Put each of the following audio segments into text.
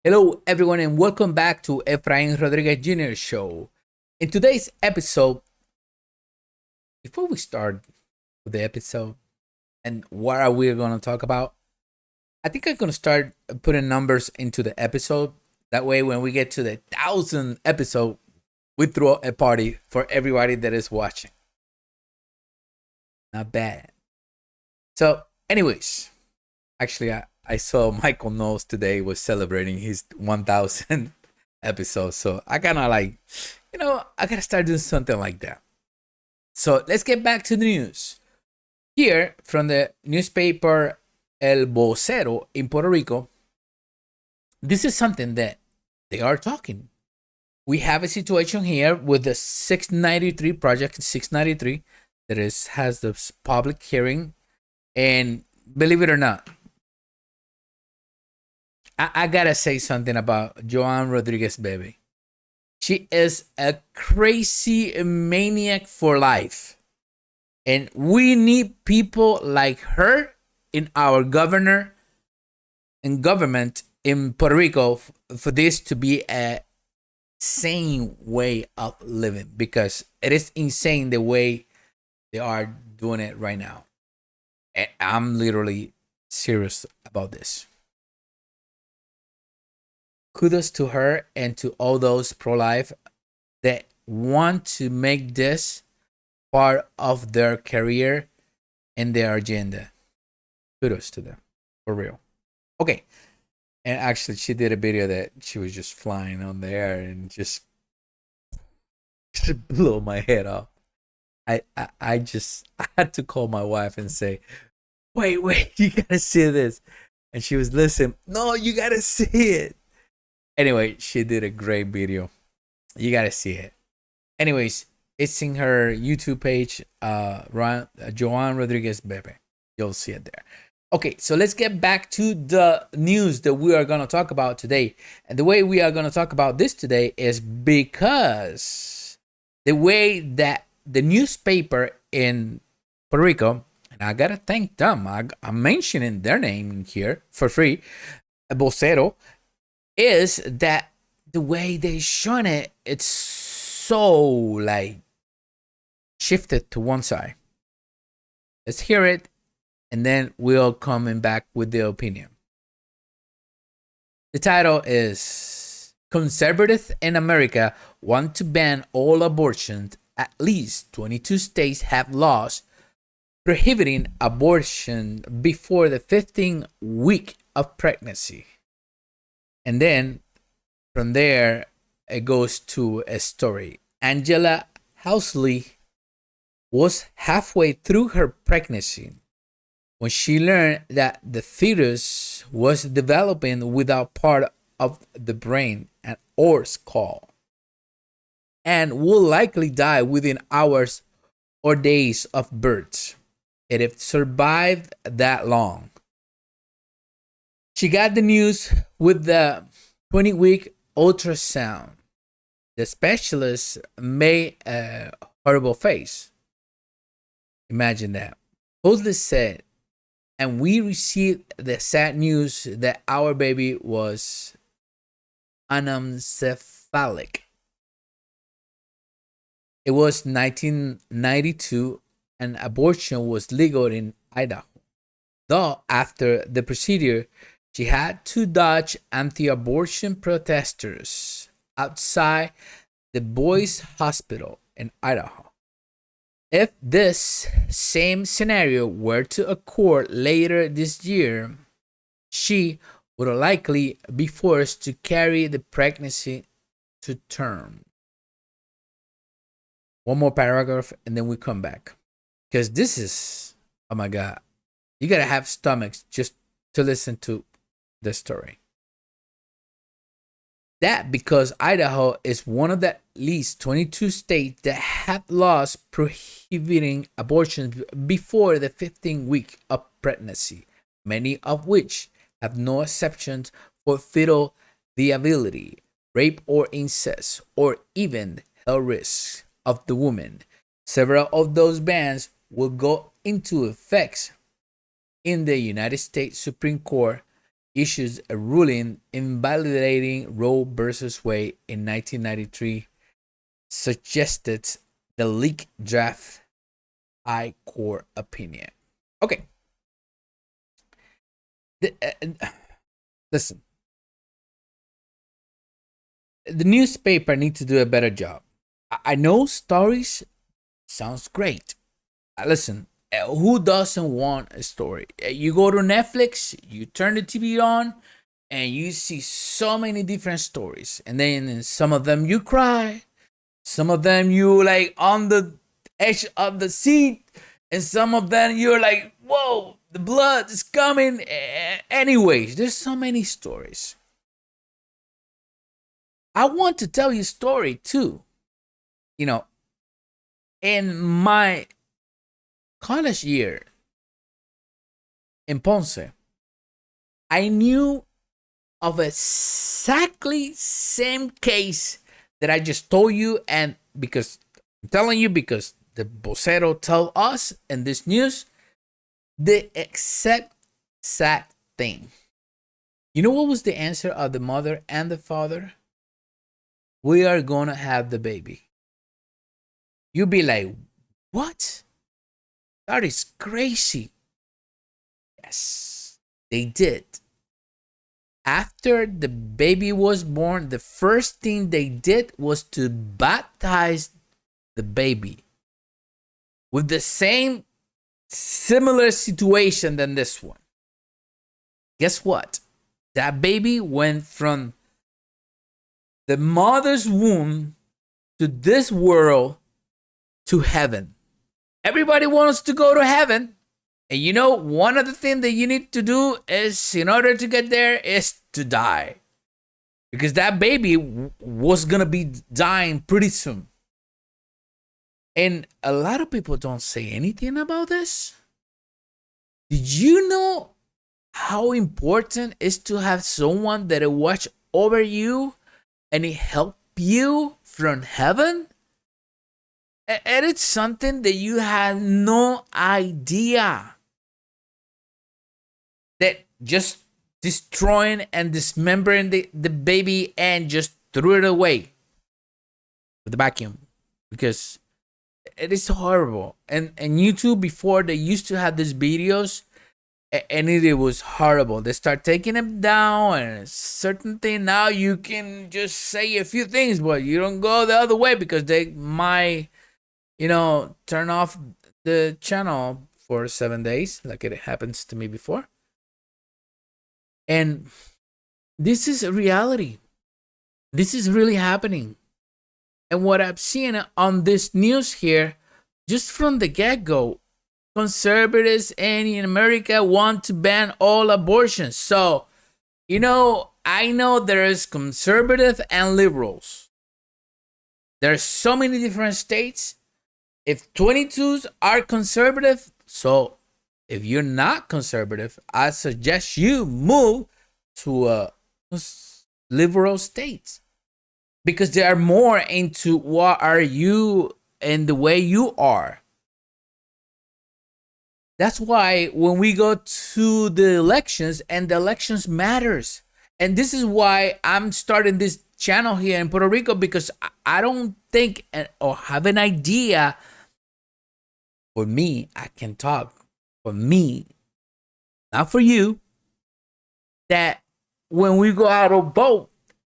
Hello, everyone, and welcome back to Efrain Rodriguez Jr. Show. In today's episode, before we start with the episode and what are we going to talk about, I think I'm going to start putting numbers into the episode. That way, when we get to the 1,000th episode, we throw a party for everybody that is watching. Not bad. So, anyways, actually, I saw Michael Knowles today was celebrating his 1,000th episode. So I kind of like, I got to start doing something like that. So let's get back to the news. Here from the newspaper El Vocero in Puerto Rico, this is something that they are talking. We have a situation here with the 693 project 693 that has this public hearing, and believe it or not, I gotta say something about Joan Rodriguez baby. She is a crazy maniac for life. And we need people like her in our governor and government in Puerto Rico for this to be a sane way of living, because it is insane the way they are doing it right now. And I'm literally serious about this. Kudos to her and to all those pro-life that want to make this part of their career and their agenda. Kudos to them, for real. Okay, and actually, she did a video that she was just flying on the air and just blew my head off. I had to call my wife and say, wait, you gotta see this. And she was listening. No, you gotta see it. Anyway, she did a great video. You gotta see it. Anyways, it's in her YouTube page, Joan Rodriguez Bebe. You'll see it there. Okay, so let's get back to the news that we are going to talk about today. And the way we are going to talk about this today is because the way that the newspaper in Puerto Rico, and I got to thank them, I'm mentioning their name here for free, Vocero, is that the way they shown it, it's so like shifted to one side. Let's hear it, and then we'll coming back with the opinion. The title is Conservatives in America Want to Ban All Abortions. At least 22 states have laws prohibiting abortion before the 15th week of pregnancy. And then from there, it goes to a story. Angela Housley was halfway through her pregnancy when she learned that the fetus was developing without part of the brain, an or skull, and will likely die within hours or days of birth if it survived that long. She got the news with the 20-week ultrasound. The specialist made a horrible face. Imagine that. Hosley said, and we received the sad news that our baby was anencephalic. It was 1992 and abortion was legal in Idaho. Though after the procedure, she had to dodge anti-abortion protesters outside the boys' hospital in Idaho. If this same scenario were to occur later this year, she would likely be forced to carry the pregnancy to term. One more paragraph and then we come back. Because this is, oh my God, you gotta have stomachs just to listen to the story. That because Idaho is one of the at least 22 states that have laws prohibiting abortions before the 15th week of pregnancy, many of which have no exceptions for fetal viability, rape or incest, or even health risks of the woman. Several of those bans will go into effect in the United States Supreme Court issues a ruling invalidating Roe versus Wade in 1993, suggested the leaked draft high court opinion. Okay. Listen, the newspaper need to do a better job. I know stories sounds great. Listen, who doesn't want a story? You go to Netflix, you turn the TV on, and you see so many different stories. And then in some of them you cry, some of them you like on the edge of the seat, and some of them you're like, whoa, the blood is coming. Anyways, there's so many stories. I want to tell you a story too. You know, in my college year in Ponce, I knew of exactly same case that I just told you, and because I'm telling you, because the vocero tell us in this news the exact thing. You know what was the answer of the mother and the father? We are gonna have the baby. You'll be like, what? That is crazy. Yes, they did. After the baby was born, the first thing they did was to baptize the baby with the same similar situation than this one. Guess what? That baby went from the mother's womb to this world to heaven. Everybody wants to go to heaven. And you know, one of the things that you need to do is, in order to get there, is to die. Because that baby was going to be dying pretty soon. And a lot of people don't say anything about this. Did you know how important it is to have someone that will watch over you and it help you from heaven? And it's something that you have no idea. That just destroying and dismembering the baby and just threw it away with the vacuum. Because it is horrible. And YouTube, before, they used to have these videos, and it was horrible. They start taking them down, and a certain thing, now you can just say a few things, but you don't go the other way because they might, turn off the channel for 7 days, like it happens to me before. And this is a reality. This is really happening. And what I've seen on this news here, just from the get-go, conservatives in America want to ban all abortions. So, I know there's conservative and liberals. There's so many different states. If 22s are conservative, so if you're not conservative, I suggest you move to a liberal state, because they are more into what are you and the way you are. That's why when we go to the elections, and the elections matters. And this is why I'm starting this channel here in Puerto Rico, because I don't think or have an idea. For me, I can talk for me, not for you, that when we go out to vote,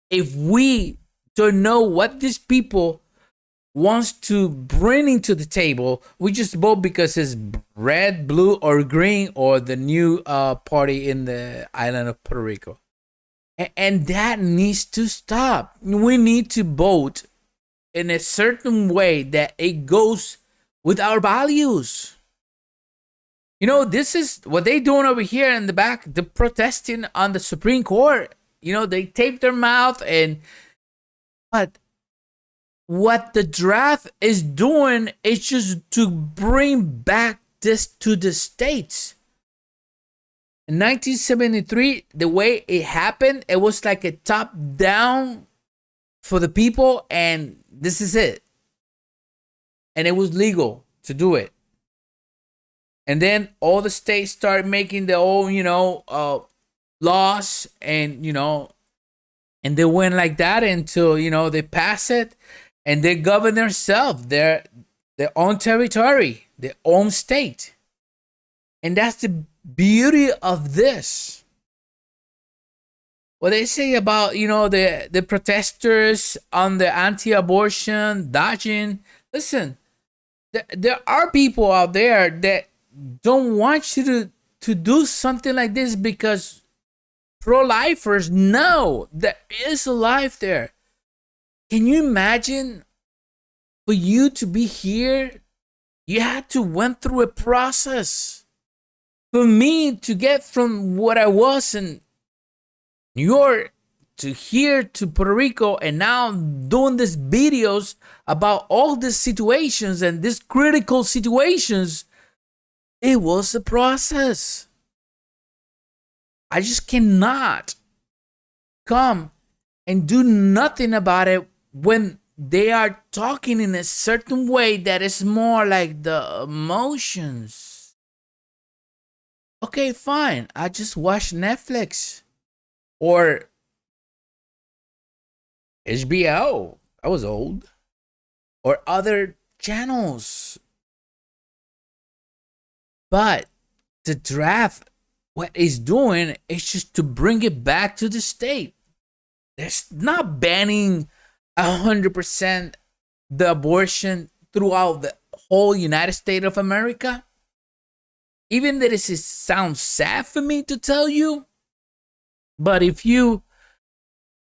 if we don't know what these people wants to bring into the table, we just vote because it's red, blue, or green, or the new party in the island of Puerto Rico. And that needs to stop. We need to vote in a certain way that it goes with our values. This is what they doing over here in the back. They're protesting on the Supreme Court. They tape their mouth, but what the draft is doing is just to bring back this to the states. In 1973, the way it happened, it was like a top down for the people, and this is it. And it was legal to do it. And then all the states started making their own, laws, and and they went like that until they pass it, and they govern themselves, their own territory, their own state. And that's the beauty of this. What they say about the protesters on the anti-abortion dodging. Listen, there are people out there that don't want you to do something like this, because pro-lifers know there is a life there. Can you imagine, for you to be here, you had to went through a process. For me to get from what I was in New York to here to Puerto Rico, and now doing these videos about all these situations and these critical situations, it was a process. I just cannot come and do nothing about it when they are talking in a certain way that is more like the emotions. Okay, fine. I just watch Netflix or HBO. I was old. Or other channels. But the draft, what it's doing is just to bring it back to the state. It's not banning 100% the abortion throughout the whole United States of America. Even that it sounds sad for me to tell you, but if you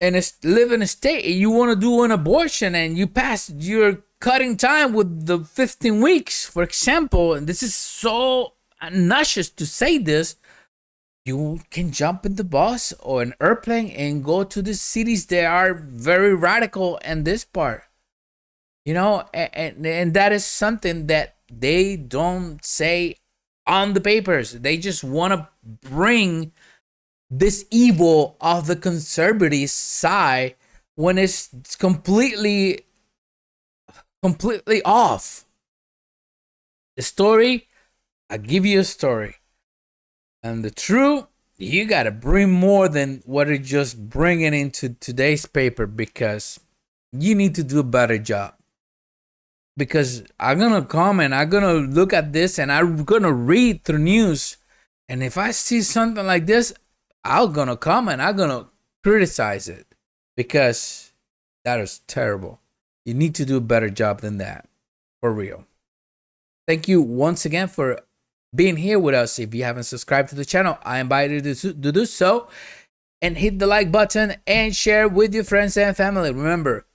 live in a state and you want to do an abortion and you pass your cutting time with the 15 weeks, for example, and this is so nauseous to say this, you can jump in the bus or an airplane and go to the cities that are very radical in this part. And that is something that they don't say on the papers. They just want to bring this evil of the conservative side when it's completely off. The story, I give you a story. And the truth, you gotta bring more than what you're just bringing into today's paper, because you need to do a better job. Because I'm gonna come and I'm gonna look at this and I'm gonna read through news. And if I see something like this, I'm gonna come and I'm gonna criticize it, because that is terrible. You need to do a better job than that. For real. Thank you once again for being here with us. If you haven't subscribed to the channel, I invite you to do so, and hit the like button and share with your friends and family. Remember,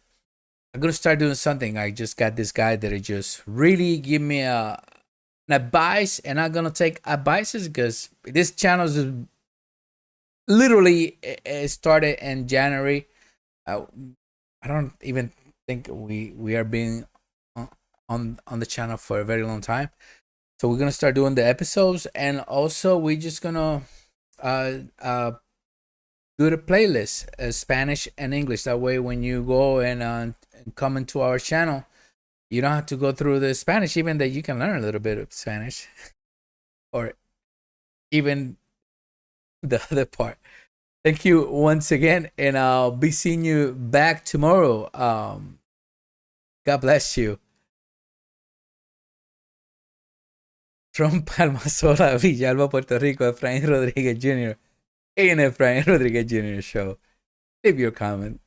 I'm gonna start doing something. I just got this guy that just really give me an advice, and I'm gonna take advices, because this channel is literally started in January. I don't even think we are being on the channel for a very long time. So we're gonna start doing the episodes, and also we're just gonna do the playlist, Spanish and English. That way, when you go and come into our channel, you don't have to go through the Spanish. Even that you can learn a little bit of Spanish, or even the other part. Thank you once again, and I'll be seeing you back tomorrow. God bless you. From Palmasola, Villalba, Puerto Rico, Efrain Rodriguez Jr. in Efrain Rodriguez Jr. Show. Leave your comment.